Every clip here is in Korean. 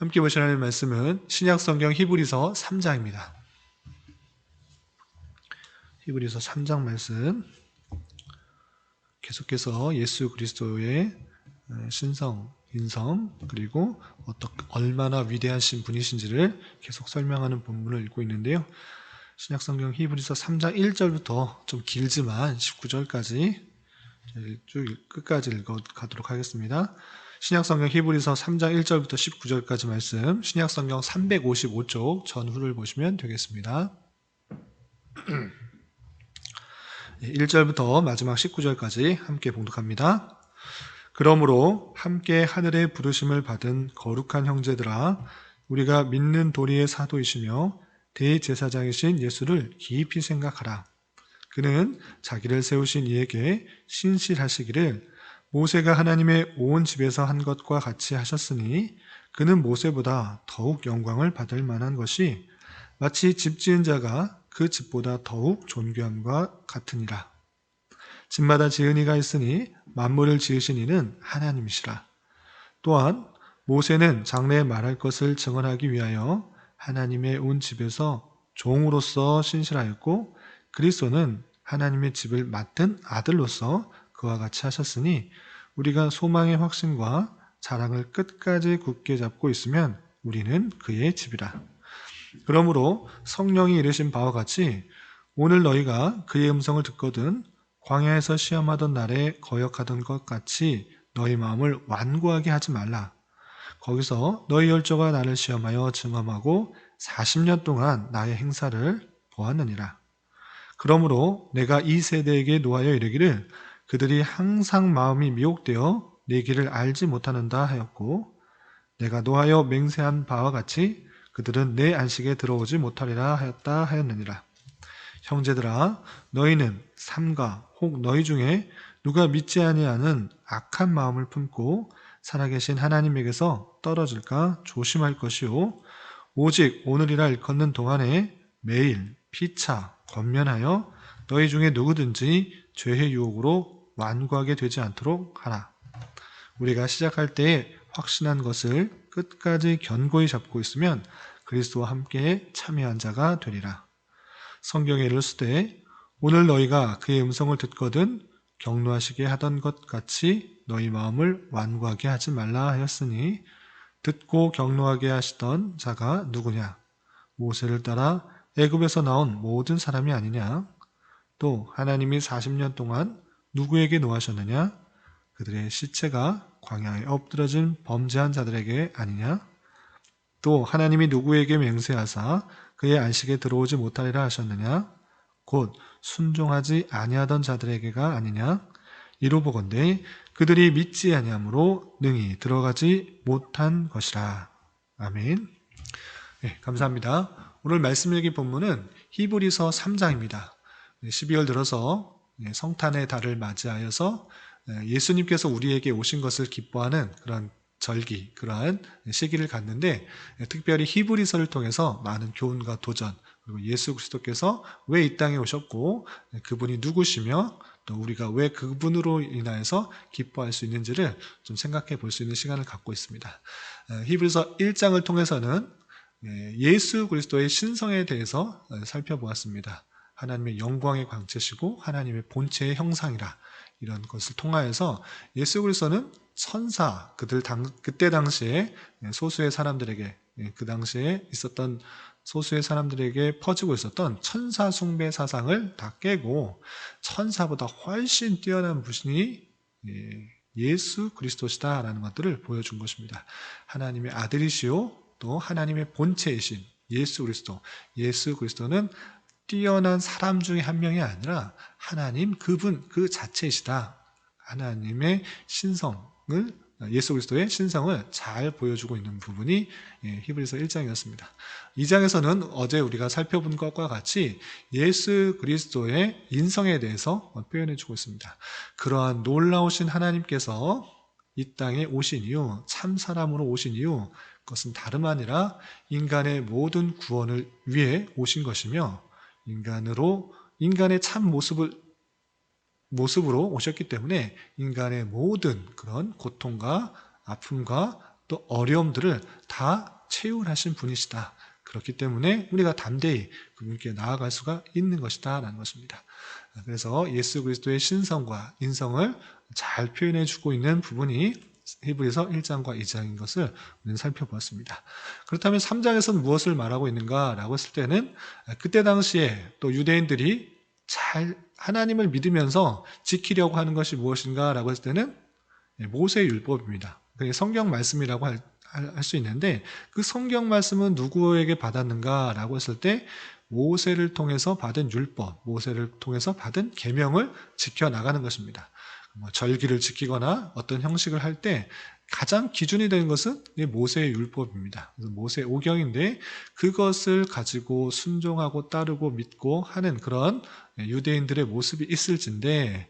함께 보실 하나님의 말씀은 신약성경 히브리서 3장입니다. 히브리서 3장 말씀, 계속해서 예수 그리스도의 신성, 인성, 그리고 얼마나 위대하신 분이신지를 계속 설명하는 본문을 읽고 있는데요. 신약성경 히브리서 3장 1절부터 좀 길지만 19절까지 쭉 끝까지 읽어가도록 하겠습니다. 신약성경 히브리서 3장 1절부터 19절까지 말씀, 신약성경 355쪽 전후를 보시면 되겠습니다. 1절부터 마지막 19절까지 함께 봉독합니다. 그러므로 함께 하늘의 부르심을 받은 거룩한 형제들아, 우리가 믿는 도리의 사도이시며 대제사장이신 예수를 깊이 생각하라. 그는 자기를 세우신 이에게 신실하시기를 모세가 하나님의 온 집에서 한 것과 같이 하셨으니 그는 모세보다 더욱 영광을 받을 만한 것이 마치 집 지은 자가 그 집보다 더욱 존귀함과 같으니라. 집마다 지은 이가 있으니 만물을 지으신 이는 하나님이시라. 또한 모세는 장래에 말할 것을 증언하기 위하여 하나님의 온 집에서 종으로서 신실하였고 그리스도는 하나님의 집을 맡은 아들로서 그와 같이 하셨으니 우리가 소망의 확신과 자랑을 끝까지 굳게 잡고 있으면 우리는 그의 집이라. 그러므로 성령이 이르신 바와 같이 오늘 너희가 그의 음성을 듣거든 광야에서 시험하던 날에 거역하던 것 같이 너희 마음을 완고하게 하지 말라. 거기서 너희 열조가 나를 시험하여 증험하고 40년 동안 나의 행사를 보았느니라. 그러므로 내가 이 세대에게 노하여 이르기를 그들이 항상 마음이 미혹되어 내 길을 알지 못하는다 하였고 내가 노하여 맹세한 바와 같이 그들은 내 안식에 들어오지 못하리라 하였다 하였느니라. 형제들아, 너희는 삼가 혹 너희 중에 누가 믿지 아니하는 악한 마음을 품고 살아계신 하나님에게서 떨어질까 조심할 것이요 오직 오늘이라 일컫는 동안에 매일 피차 권면하여 너희 중에 누구든지 죄의 유혹으로 완고하게 되지 않도록 하라. 우리가 시작할 때에 확신한 것을 끝까지 견고히 잡고 있으면 그리스도와 함께 참여한 자가 되리라. 성경에 이르시되 오늘 너희가 그의 음성을 듣거든 격노하시게 하던 것 같이 너희 마음을 완고하게 하지 말라 하였으니 듣고 격노하게 하시던 자가 누구냐? 모세를 따라 애굽에서 나온 모든 사람이 아니냐? 또 하나님이 40년 동안 누구에게 노하셨느냐? 그들의 시체가 광야에 엎드러진 범죄한 자들에게 아니냐? 또 하나님이 누구에게 맹세하사 그의 안식에 들어오지 못하리라 하셨느냐? 곧 순종하지 아니하던 자들에게가 아니냐? 이로보건대 그들이 믿지 아니함으로 능히 들어가지 못한 것이라. 아멘. 네, 감사합니다. 오늘 말씀 읽기 본문은 히브리서 3장입니다. 12월 들어서 성탄의 달을 맞이하여서 예수님께서 우리에게 오신 것을 기뻐하는 그런 절기, 그러한 시기를 갖는데 특별히 히브리서를 통해서 많은 교훈과 도전, 그리고 예수 그리스도께서 왜 이 땅에 오셨고 그분이 누구시며 또 우리가 왜 그분으로 인하여서 기뻐할 수 있는지를 좀 생각해 볼 수 있는 시간을 갖고 있습니다. 히브리서 1장을 통해서는 예수 그리스도의 신성에 대해서 살펴보았습니다. 하나님의 영광의 광채시고 하나님의 본체의 형상이라 이런 것을 통하여서 예수 그리스도는 천사, 그때 당시에 소수의 사람들에게, 그 당시에 있었던 소수의 사람들에게 퍼지고 있었던 천사 숭배 사상을 다 깨고 천사보다 훨씬 뛰어난 분이 예수 그리스도시다라는 것들을 보여준 것입니다. 하나님의 아들이시요 또 하나님의 본체이신 예수 그리스도. 예수 그리스도는 뛰어난 사람 중에 한 명이 아니라 하나님 그분 그 자체이시다. 하나님의 신성을 예수 그리스도의 신성을 잘 보여주고 있는 부분이 히브리서 1장이었습니다. 2장에서는 어제 우리가 살펴본 것과 같이 예수 그리스도의 인성에 대해서 표현해주고 있습니다. 그러한 놀라우신 하나님께서 이 땅에 오신 이유, 참 사람으로 오신 이유, 그것은 다름 아니라 인간의 모든 구원을 위해 오신 것이며 인간의 참 모습으로 오셨기 때문에 인간의 모든 그런 고통과 아픔과 또 어려움들을 다 채울하신 분이시다. 그렇기 때문에 우리가 담대히 그분께 나아갈 수가 있는 것이다 라는 것입니다. 그래서 예수 그리스도의 신성과 인성을 잘 표현해 주고 있는 부분이 히브리서 1장과 2장인 것을 우리는 살펴보았습니다. 그렇다면 3장에서는 무엇을 말하고 있는가 라고 했을 때는 그때 당시에 또 유대인들이 잘 하나님을 믿으면서 지키려고 하는 것이 무엇인가 라고 했을 때는 모세의 율법입니다. 성경 말씀이라고 할 수 있는데 그 성경 말씀은 누구에게 받았는가 라고 했을 때 모세를 통해서 받은 율법, 모세를 통해서 받은 계명을 지켜나가는 것입니다. 절기를 지키거나 어떤 형식을 할 때 가장 기준이 되는 것은 모세의 율법입니다. 모세 오경인데 그것을 가지고 순종하고 따르고 믿고 하는 그런 유대인들의 모습이 있을진데,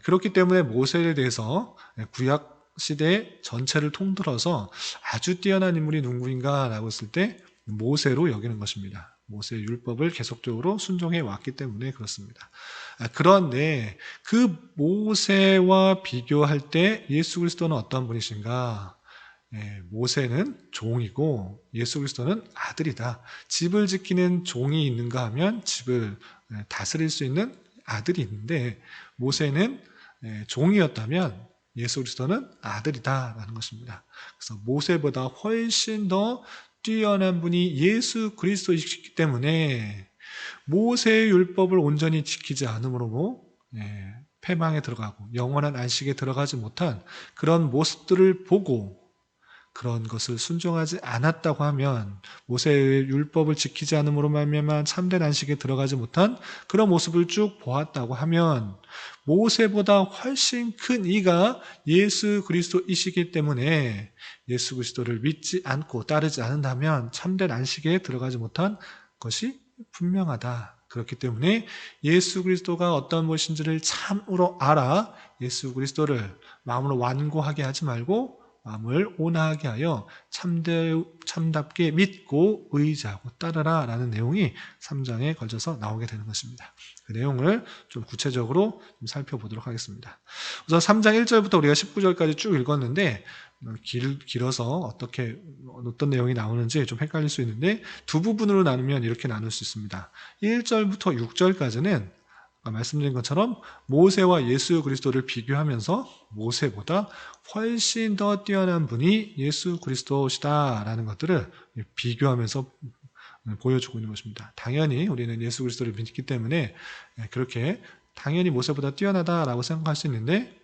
그렇기 때문에 모세에 대해서 구약 시대 전체를 통틀어서 아주 뛰어난 인물이 누구인가 라고 했을 때 모세로 여기는 것입니다. 모세의 율법을 계속적으로 순종해 왔기 때문에 그렇습니다. 그런데 그 모세와 비교할 때 예수 그리스도는 어떤 분이신가? 모세는 종이고 예수 그리스도는 아들이다. 집을 지키는 종이 있는가 하면 집을 다스릴 수 있는 아들이 있는데, 모세는 종이었다면 예수 그리스도는 아들이다라는 것입니다. 그래서 모세보다 훨씬 더 뛰어난 분이 예수 그리스도이기 때문에 모세의 율법을 온전히 지키지 않으므로 패망에 들어가고 영원한 안식에 들어가지 못한 그런 모습들을 보고 그런 것을 순종하지 않았다고 하면, 모세의 율법을 지키지 않음으로 말미암아 참된 안식에 들어가지 못한 그런 모습을 쭉 보았다고 하면 모세보다 훨씬 큰 이가 예수 그리스도이시기 때문에 예수 그리스도를 믿지 않고 따르지 않는다면 참된 안식에 들어가지 못한 것이 분명하다. 그렇기 때문에 예수 그리스도가 어떤 것인지를 참으로 알아 예수 그리스도를 마음으로 완고하게 하지 말고 마음을 온화하게 하여 참답게 믿고 의지하고 따르라 라는 내용이 3장에 걸쳐서 나오게 되는 것입니다. 그 내용을 좀 구체적으로 좀 살펴보도록 하겠습니다. 우선 3장 1절부터 우리가 19절까지 쭉 읽었는데 길어서 어떤 내용이 나오는지 좀 헷갈릴 수 있는데 두 부분으로 나누면 이렇게 나눌 수 있습니다. 1절부터 6절까지는 말씀드린 것처럼 모세와 예수 그리스도를 비교하면서 모세보다 훨씬 더 뛰어난 분이 예수 그리스도시다라는 것들을 비교하면서 보여주고 있는 것입니다. 당연히 우리는 예수 그리스도를 믿기 때문에 그렇게 당연히 모세보다 뛰어나다라고 생각할 수 있는데,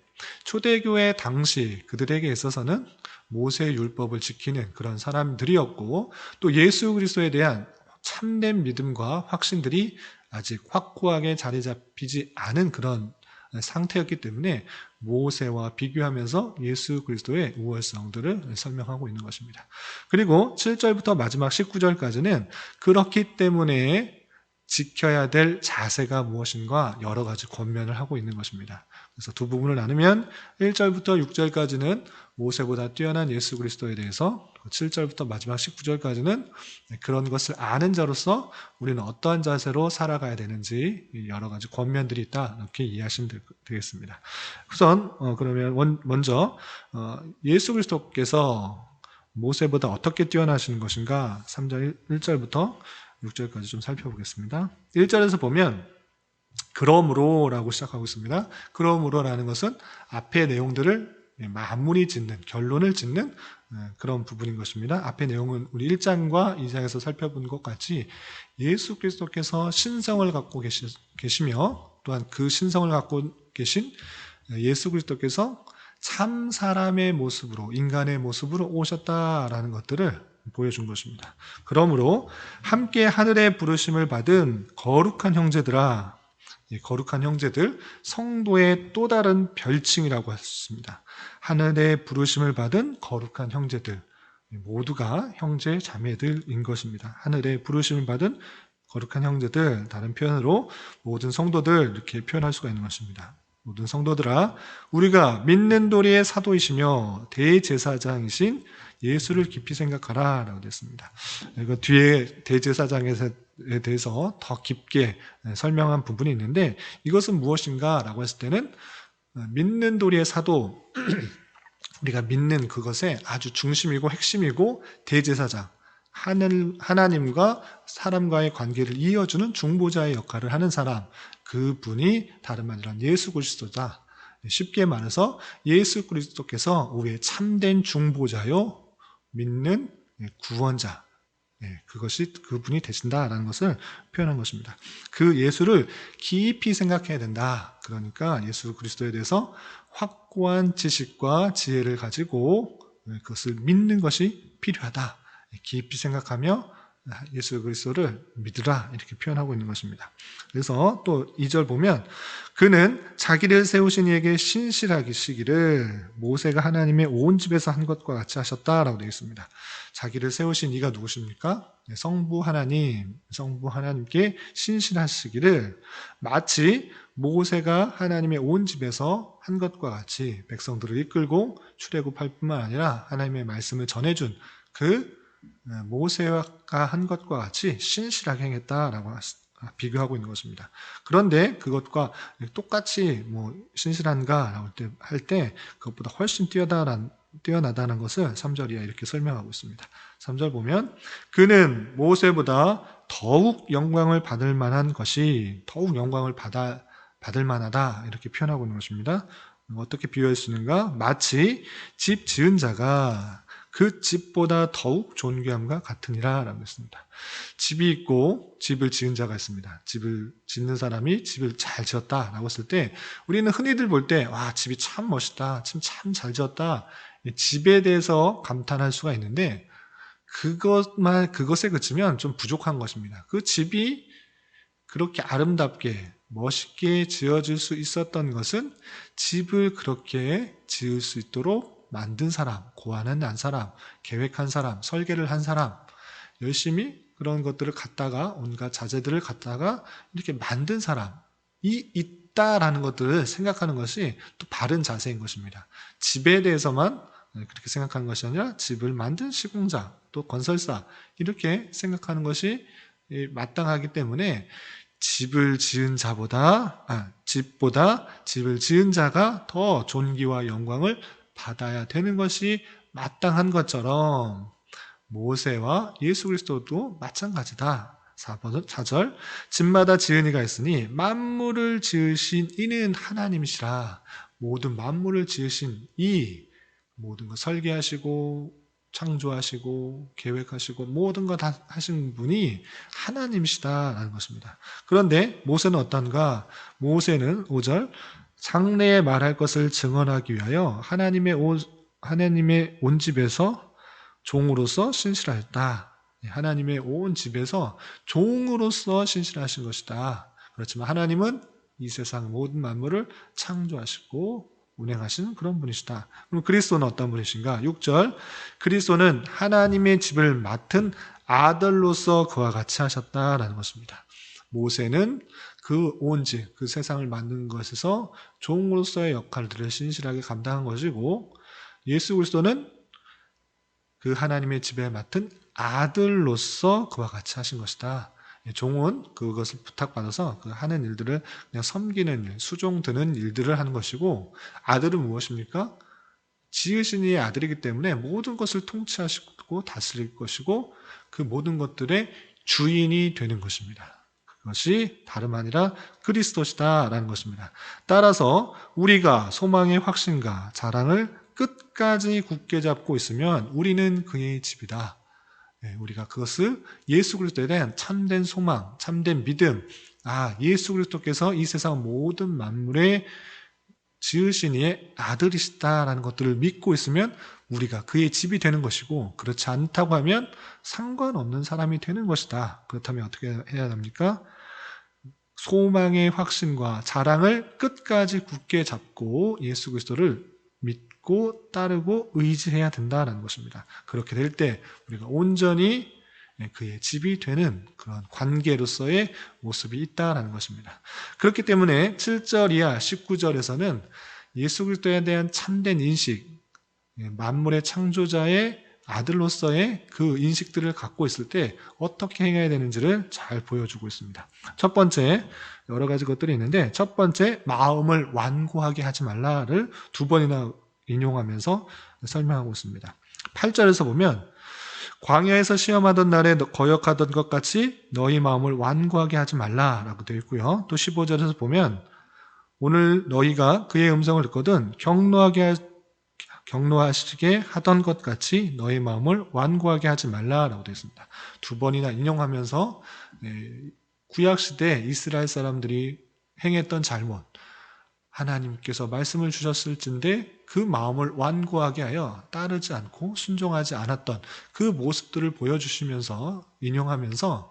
초대교회 당시 그들에게 있어서는 모세의 율법을 지키는 그런 사람들이었고, 또 예수 그리스도에 대한 참된 믿음과 확신들이 아직 확고하게 자리 잡히지 않은 그런 상태였기 때문에 모세와 비교하면서 예수 그리스도의 우월성들을 설명하고 있는 것입니다. 그리고 7절부터 마지막 19절까지는 그렇기 때문에 지켜야 될 자세가 무엇인가 여러 가지 권면을 하고 있는 것입니다. 그래서 두 부분을 나누면 1절부터 6절까지는 모세보다 뛰어난 예수 그리스도에 대해서, 7절부터 마지막 19절까지는 그런 것을 아는 자로서 우리는 어떠한 자세로 살아가야 되는지 여러 가지 권면들이 있다, 이렇게 이해하시면 되겠습니다. 우선 그러면 먼저 예수 그리스도께서 모세보다 어떻게 뛰어나시는 것인가 3장 1절부터 6절까지 좀 살펴보겠습니다. 1절에서 보면 그러므로 라고 시작하고 있습니다. 그러므로라는 것은 앞의 내용들을 마무리 짓는, 결론을 짓는 그런 부분인 것입니다. 앞의 내용은 우리 1장과 2장에서 살펴본 것 같이 예수 그리스도께서 신성을 갖고 계시며 또한 그 신성을 갖고 계신 예수 그리스도께서 참 사람의 모습으로, 인간의 모습으로 오셨다라는 것들을 보여준 것입니다. 그러므로 함께 하늘의 부르심을 받은 거룩한 형제들아, 거룩한 형제들, 성도의 또 다른 별칭이라고 했습니다. 하늘의 부르심을 받은 거룩한 형제들, 모두가 형제 자매들인 것입니다. 하늘의 부르심을 받은 거룩한 형제들, 다른 표현으로 모든 성도들, 이렇게 표현할 수가 있는 것입니다. 모든 성도들아, 우리가 믿는 도리의 사도이시며 대제사장이신 예수를 깊이 생각하라 라고 됐습니다. 이거 뒤에 대제사장에 대해서 더 깊게 설명한 부분이 있는데, 이것은 무엇인가 라고 했을 때는 믿는 도리의 사도, 우리가 믿는 그것의 아주 중심이고 핵심이고 대제사장, 하나님과 사람과의 관계를 이어주는 중보자의 역할을 하는 사람, 그분이 다른 말 아니라 예수 그리스도다. 쉽게 말해서 예수 그리스도께서 우리의 참된 중보자요, 믿는 구원자, 그것이 그분이 되신다라는 것을 표현한 것입니다. 그 예수를 깊이 생각해야 된다. 그러니까 예수 그리스도에 대해서 확고한 지식과 지혜를 가지고 그것을 믿는 것이 필요하다. 깊이 생각하며 예수 그리스도를 믿으라, 이렇게 표현하고 있는 것입니다. 그래서 또 2절 보면 그는 자기를 세우신 이에게 신실하시기를 모세가 하나님의 온 집에서 한 것과 같이 하셨다라고 되어 있습니다. 자기를 세우신 이가 누구십니까? 성부 하나님께 신실하시기를 마치 모세가 하나님의 온 집에서 한 것과 같이 백성들을 이끌고 출애굽할 뿐만 아니라 하나님의 말씀을 전해준 그 모세가 한 것과 같이 신실하게 행했다라고 비교하고 있는 것입니다. 그런데 그것과 똑같이 신실한가 할 때 그것보다 훨씬 뛰어나다는 것을 3절 이하 이렇게 설명하고 있습니다. 3절 보면 그는 모세보다 더욱 영광을 받을 만한 것이 더욱 영광을 받을 만하다, 이렇게 표현하고 있는 것입니다. 어떻게 비유할 수 있는가? 마치 집 지은 자가 그 집보다 더욱 존귀함과 같으니라 라고 했습니다. 집이 있고 집을 지은 자가 있습니다. 집을 짓는 사람이 집을 잘 지었다라고 했을 때 우리는 흔히들 볼 때 와, 집이 참 멋있다, 참 잘 지었다, 집에 대해서 감탄할 수가 있는데 그것에 그치면 좀 부족한 것입니다. 그 집이 그렇게 아름답게 멋있게 지어질 수 있었던 것은 집을 그렇게 지을 수 있도록 만든 사람, 고안한 사람, 계획한 사람, 설계를 한 사람, 열심히 그런 것들을 갖다가 온갖 자재들을 갖다가 이렇게 만든 사람이 있다라는 것들을 생각하는 것이 또 바른 자세인 것입니다. 집에 대해서만 그렇게 생각하는 것이 아니라 집을 만든 시공자, 또 건설사, 이렇게 생각하는 것이 마땅하기 때문에 집보다 집을 지은 자가 더 존귀와 영광을 받아야 되는 것이 마땅한 것처럼 모세와 예수 그리스도도 마찬가지다. 4절 집마다 지은 이가 있으니 만물을 지으신 이는 하나님이시라. 모든 만물을 지으신 이, 모든 것 설계하시고 창조하시고 계획하시고 모든 것 다 하신 분이 하나님이시다라는 것입니다. 그런데 모세는 어떤가? 모세는 5절 장래에 말할 것을 증언하기 위하여 하나님의 온 집에서 종으로서 신실하였다. 하나님의 온 집에서 종으로서 신실하신 것이다. 그렇지만 하나님은 이 세상 모든 만물을 창조하시고 운행하시는 그런 분이시다. 그럼 그리스도는 어떤 분이신가? 6절 그리스도는 하나님의 집을 맡은 아들로서 그와 같이 하셨다라는 것입니다. 모세는 그 온 집, 그 세상을 만든 것에서 종으로서의 역할들을 신실하게 감당한 것이고 예수 그리스도는 그 하나님의 집에 맡은 아들로서 그와 같이 하신 것이다. 종은 그것을 부탁받아서 그 하는 일들을 그냥 섬기는 일, 수종 드는 일들을 하는 것이고 아들은 무엇입니까? 지으신 이의 아들이기 때문에 모든 것을 통치하시고 다스릴 것이고 그 모든 것들의 주인이 되는 것입니다. 그것이 다름 아니라 그리스도시다라는 것입니다. 따라서 우리가 소망의 확신과 자랑을 끝까지 굳게 잡고 있으면 우리는 그의 집이다. 우리가 그것을 예수 그리스도에 대한 참된 소망, 참된 믿음, 예수 그리스도께서 이 세상 모든 만물의 지으신 이의 아들이시다라는 것들을 믿고 있으면 우리가 그의 집이 되는 것이고 그렇지 않다고 하면 상관없는 사람이 되는 것이다. 그렇다면 어떻게 해야 합니까? 소망의 확신과 자랑을 끝까지 굳게 잡고 예수 그리스도를 믿고 따르고 의지해야 된다는 것입니다. 그렇게 될 때 우리가 온전히 그의 집이 되는 그런 관계로서의 모습이 있다는 것입니다. 그렇기 때문에 7절 이하 19절에서는 예수 그리스도에 대한 참된 인식, 만물의 창조자의 아들로서의 그 인식들을 갖고 있을 때 어떻게 행해야 되는지를 잘 보여주고 있습니다. 첫 번째, 여러 가지 것들이 있는데 첫 번째, 마음을 완고하게 하지 말라를 두 번이나 인용하면서 설명하고 있습니다. 8절에서 보면 광야에서 시험하던 날에 거역하던 것 같이 너희 마음을 완고하게 하지 말라라고 되어 있고요. 또 15절에서 보면 오늘 너희가 그의 음성을 듣거든 경노하시게 하던 것 같이 너희 마음을 완고하게 하지 말라라고 되어 있습니다. 두 번이나 인용하면서 구약시대 이스라엘 사람들이 행했던 잘못, 하나님께서 말씀을 주셨을진데 그 마음을 완고하게 하여 따르지 않고 순종하지 않았던 그 모습들을 보여주시면서 인용하면서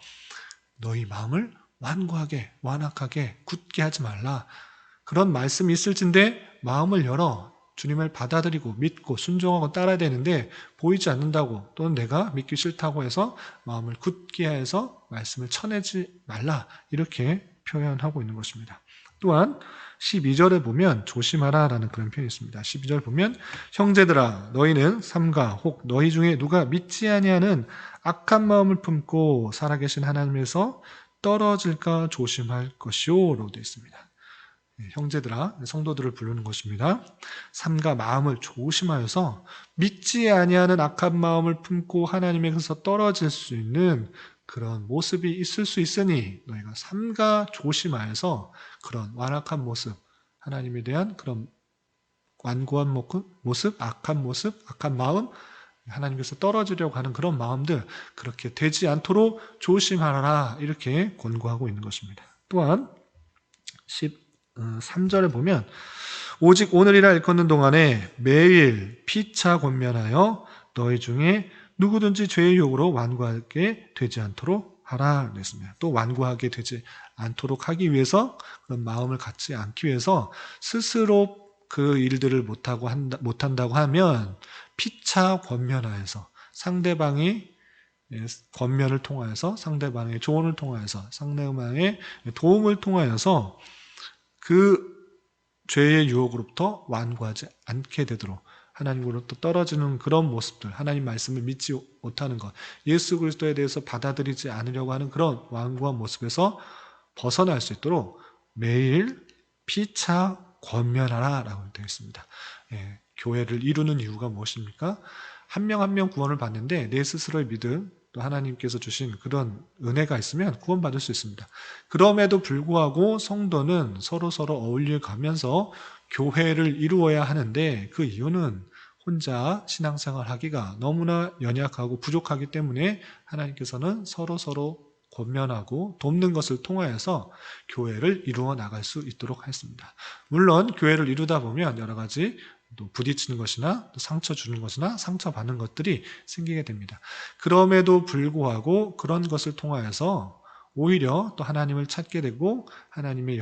너희 마음을 완고하게 완악하게 굳게 하지 말라. 그런 말씀이 있을진데 마음을 열어 주님을 받아들이고 믿고 순종하고 따라야 되는데 보이지 않는다고 또는 내가 믿기 싫다고 해서 마음을 굳게 해서 말씀을 쳐내지 말라. 이렇게 표현하고 있는 것입니다. 또한 12절에 보면 조심하라 라는 그런 표현이 있습니다. 12절 보면 형제들아 너희는 삼가 혹 너희 중에 누가 믿지 아니하는 악한 마음을 품고 살아계신 하나님에서 떨어질까 조심할 것이오 라고 되어 있습니다. 형제들아 성도들을 부르는 것입니다. 삼가 마음을 조심하여서 믿지 아니하는 악한 마음을 품고 하나님에게서 떨어질 수 있는 그런 모습이 있을 수 있으니 너희가 삼가 조심하여서 그런 완악한 모습, 하나님에 대한 그런 완고한 모습, 악한 마음, 하나님께서 떨어지려고 하는 그런 마음들 그렇게 되지 않도록 조심하라 이렇게 권고하고 있는 것입니다. 또한 13절에 보면 오직 오늘이라 일컫는 동안에 매일 피차 권면하여 너희 중에 누구든지 죄의 유혹으로 완고하게 되지 않도록 하라 그랬습니다. 또 완고하게 되지 않도록 하기 위해서 그런 마음을 갖지 않기 위해서 스스로 그 일들을 못한다고 하면 피차 권면하여서 상대방이 권면을 통하여서 상대방의 조언을 통하여서 상대방의 도움을 통하여서 그 죄의 유혹으로부터 완고하지 않게 되도록 하나님으로부터 떨어지는 그런 모습들, 하나님 말씀을 믿지 못하는 것, 예수 그리스도에 대해서 받아들이지 않으려고 하는 그런 완고한 모습에서 벗어날 수 있도록 매일 피차 권면하라 라고 되어 있습니다. 교회를 이루는 이유가 무엇입니까? 한 명 한 명 구원을 받는데 내 스스로의 믿음, 또 하나님께서 주신 그런 은혜가 있으면 구원받을 수 있습니다. 그럼에도 불구하고 성도는 서로 어울려 가면서 교회를 이루어야 하는데 그 이유는 혼자 신앙생활 하기가 너무나 연약하고 부족하기 때문에 하나님께서는 서로 권면하고 돕는 것을 통하여서 교회를 이루어 나갈 수 있도록 했습니다. 물론 교회를 이루다 보면 여러 가지 또 부딪히는 것이나 또 상처 주는 것이나 상처받는 것들이 생기게 됩니다. 그럼에도 불구하고 그런 것을 통하여서 오히려 또 하나님을 찾게 되고 하나님의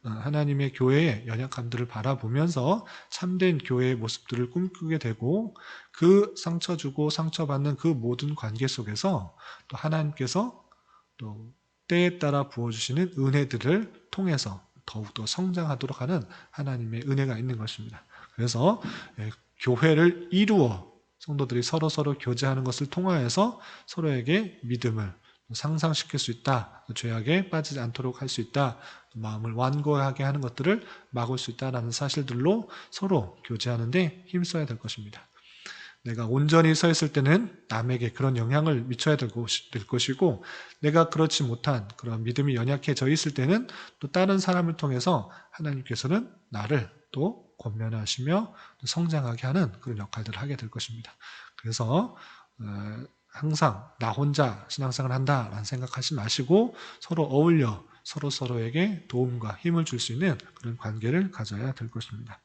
하나님의 교회의 연약함들을 바라보면서 참된 교회의 모습들을 꿈꾸게 되고 그 상처 주고 상처받는 그 모든 관계 속에서 또 하나님께서 또 때에 따라 부어주시는 은혜들을 통해서 더욱더 성장하도록 하는 하나님의 은혜가 있는 것입니다. 그래서 교회를 이루어 성도들이 서로 교제하는 것을 통하여서 서로에게 믿음을 상상시킬 수 있다. 죄악에 빠지지 않도록 할 수 있다. 마음을 완고하게 하는 것들을 막을 수 있다는 사실들로 서로 교제하는데 힘써야 될 것입니다. 내가 온전히 서 있을 때는 남에게 그런 영향을 미쳐야 될 것이고 내가 그렇지 못한 그런 믿음이 연약해져 있을 때는 또 다른 사람을 통해서 하나님께서는 나를 또 권면하시며 성장하게 하는 그런 역할들을 하게 될 것입니다. 그래서 항상 나 혼자 신앙생활을 한다라는 생각하지 마시고 서로 어울려 서로에게 도움과 힘을 줄 수 있는 그런 관계를 가져야 될 것입니다.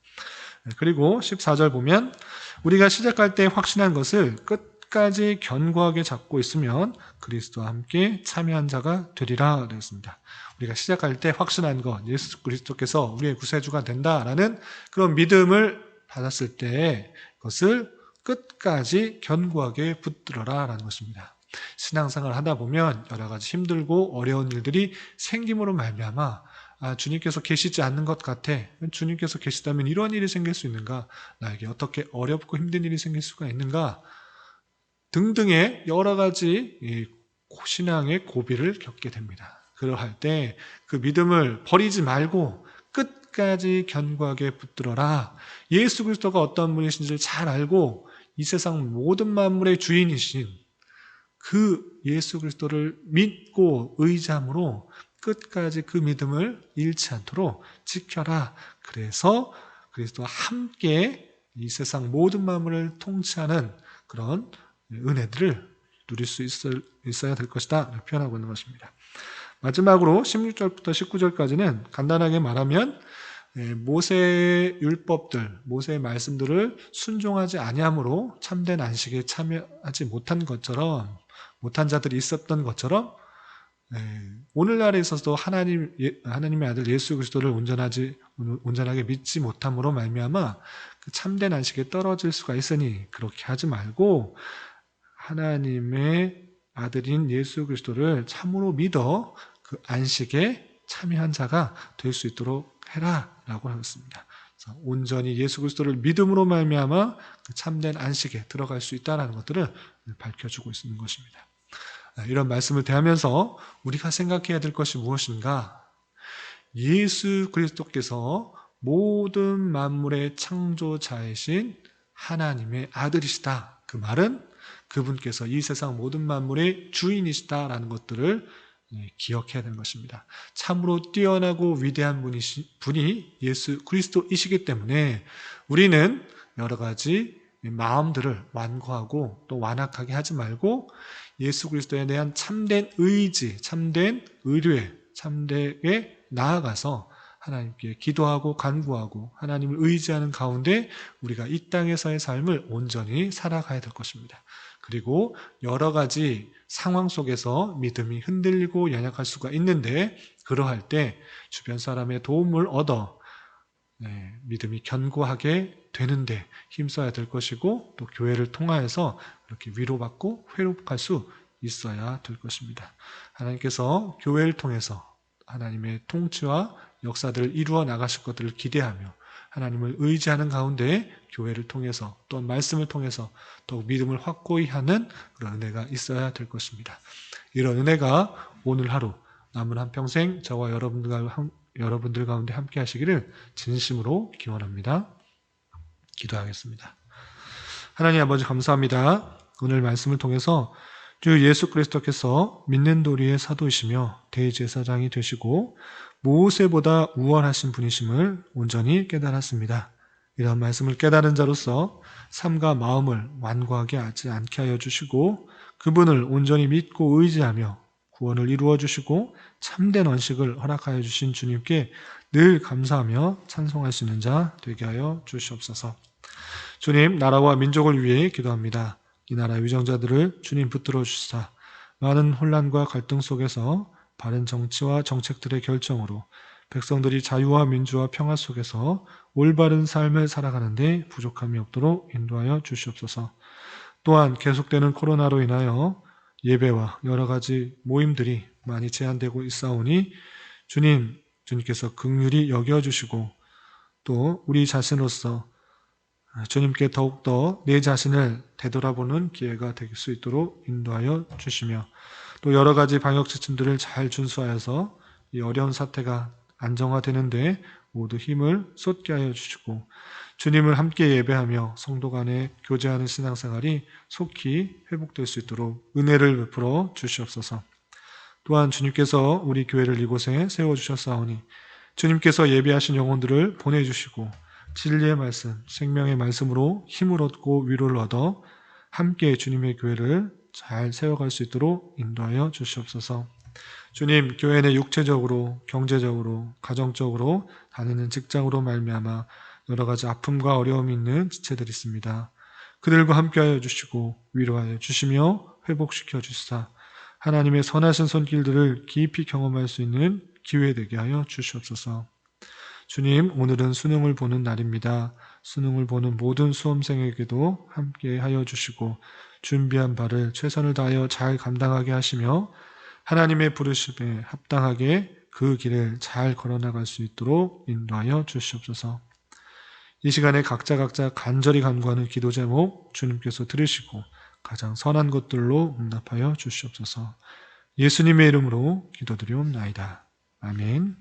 그리고 14절 보면 우리가 시작할 때 확신한 것을 끝까지 견고하게 잡고 있으면 그리스도와 함께 참여한 자가 되리라 그랬습니다. 우리가 시작할 때 확신한 것, 예수 그리스도께서 우리의 구세주가 된다라는 그런 믿음을 받았을 때 그것을 끝까지 견고하게 붙들어라 라는 것입니다. 신앙생활을 하다 보면 여러 가지 힘들고 어려운 일들이 생김으로 말미암아 주님께서 계시지 않는 것 같아. 주님께서 계시다면 이런 일이 생길 수 있는가? 나에게 어떻게 어렵고 힘든 일이 생길 수가 있는가? 등등의 여러 가지 신앙의 고비를 겪게 됩니다. 그러할 때 그 믿음을 버리지 말고 끝까지 견고하게 붙들어라. 예수 그리스도가 어떤 분이신지를 잘 알고 이 세상 모든 만물의 주인이신 그 예수 그리스도를 믿고 의지함으로 끝까지 그 믿음을 잃지 않도록 지켜라. 그래서 그리스도와 함께 이 세상 모든 만물을 통치하는 그런 은혜들을 누릴 수 있어야 될 것이다. 이렇게 표현하고 있는 것입니다. 마지막으로 16절부터 19절까지는 간단하게 말하면 모세의 율법들, 모세의 말씀들을 순종하지 아니함으로 참된 안식에 참여하지 못한 자들이 있었던 것처럼 오늘날에 있어서도 하나님의 아들 예수 그리스도를 온전하게 믿지 못함으로 말미암아 그 참된 안식에 떨어질 수가 있으니 그렇게 하지 말고 하나님의 아들인 예수 그리스도를 참으로 믿어 그 안식에 참여한 자가 될 수 있도록 해라라고 하였습니다. 온전히 예수 그리스도를 믿음으로 말미암아 그 참된 안식에 들어갈 수 있다는 것들을 밝혀주고 있는 것입니다. 이런 말씀을 대하면서 우리가 생각해야 될 것이 무엇인가? 예수 그리스도께서 모든 만물의 창조자이신 하나님의 아들이시다. 그 말은 그분께서 이 세상 모든 만물의 주인이시다라는 것들을 기억해야 되는 것입니다. 참으로 뛰어나고 위대한 분이 예수 그리스도이시기 때문에 우리는 여러 가지 마음들을 완고하고 또 완악하게 하지 말고 예수 그리스도에 대한 참된 의지, 참된 의뢰, 참되게 나아가서 하나님께 기도하고 간구하고 하나님을 의지하는 가운데 우리가 이 땅에서의 삶을 온전히 살아가야 될 것입니다. 그리고 여러 가지 상황 속에서 믿음이 흔들리고 연약할 수가 있는데 그러할 때 주변 사람의 도움을 얻어 믿음이 견고하게 되는데 힘써야 될 것이고 또 교회를 통하여서 그렇게 위로받고 회복할 수 있어야 될 것입니다. 하나님께서 교회를 통해서 하나님의 통치와 역사들을 이루어 나가실 것들을 기대하며 하나님을 의지하는 가운데 교회를 통해서 또 말씀을 통해서 더욱 믿음을 확고히 하는 그런 은혜가 있어야 될 것입니다. 이런 은혜가 오늘 하루 남은 한평생 저와 여러분들 가운데 함께 하시기를 진심으로 기원합니다. 기도하겠습니다. 하나님 아버지 감사합니다. 오늘 말씀을 통해서 주 예수 그리스도께서 믿는 도리의 사도이시며 대제사장이 되시고 모세보다 우월하신 분이심을 온전히 깨달았습니다. 이런 말씀을 깨달은 자로서 삶과 마음을 완고하게 하지 않게 하여 주시고 그분을 온전히 믿고 의지하며 구원을 이루어 주시고 참된 언식을 허락하여 주신 주님께 늘 감사하며 찬송할 수 있는 자 되게 하여 주시옵소서. 주님, 나라와 민족을 위해 기도합니다. 이 나라 위정자들을 주님 붙들어 주시사 많은 혼란과 갈등 속에서 바른 정치와 정책들의 결정으로 백성들이 자유와 민주와 평화 속에서 올바른 삶을 살아가는데 부족함이 없도록 인도하여 주시옵소서. 또한 계속되는 코로나로 인하여 예배와 여러 가지 모임들이 많이 제한되고 있사오니 주님께서 긍휼히 여겨주시고 또 우리 자신으로서 주님께 더욱더 내 자신을 되돌아보는 기회가 될 수 있도록 인도하여 주시며 또 여러 가지 방역 지침들을 잘 준수하여서 이 어려운 사태가 안정화되는데 모두 힘을 쏟게 하여 주시고 주님을 함께 예배하며 성도 간에 교제하는 신앙생활이 속히 회복될 수 있도록 은혜를 베풀어 주시옵소서. 또한 주님께서 우리 교회를 이곳에 세워주셨사오니 주님께서 예배하신 영혼들을 보내주시고 진리의 말씀, 생명의 말씀으로 힘을 얻고 위로를 얻어 함께 주님의 교회를 잘 세워갈 수 있도록 인도하여 주시옵소서. 주님, 교회 내 육체적으로, 경제적으로, 가정적으로 다니는 직장으로 말미암아 여러 가지 아픔과 어려움이 있는 지체들이 있습니다. 그들과 함께하여 주시고 위로하여 주시며 회복시켜 주시사 하나님의 선하신 손길들을 깊이 경험할 수 있는 기회 되게 하여 주시옵소서. 주님, 오늘은 수능을 보는 날입니다. 수능을 보는 모든 수험생에게도 함께 하여 주시고 준비한 바를 최선을 다하여 잘 감당하게 하시며 하나님의 부르심에 합당하게 그 길을 잘 걸어나갈 수 있도록 인도하여 주시옵소서. 이 시간에 각자 간절히 간구하는 기도 제목 주님께서 들으시고 가장 선한 것들로 응답하여 주시옵소서. 예수님의 이름으로 기도드리옵나이다. 아멘.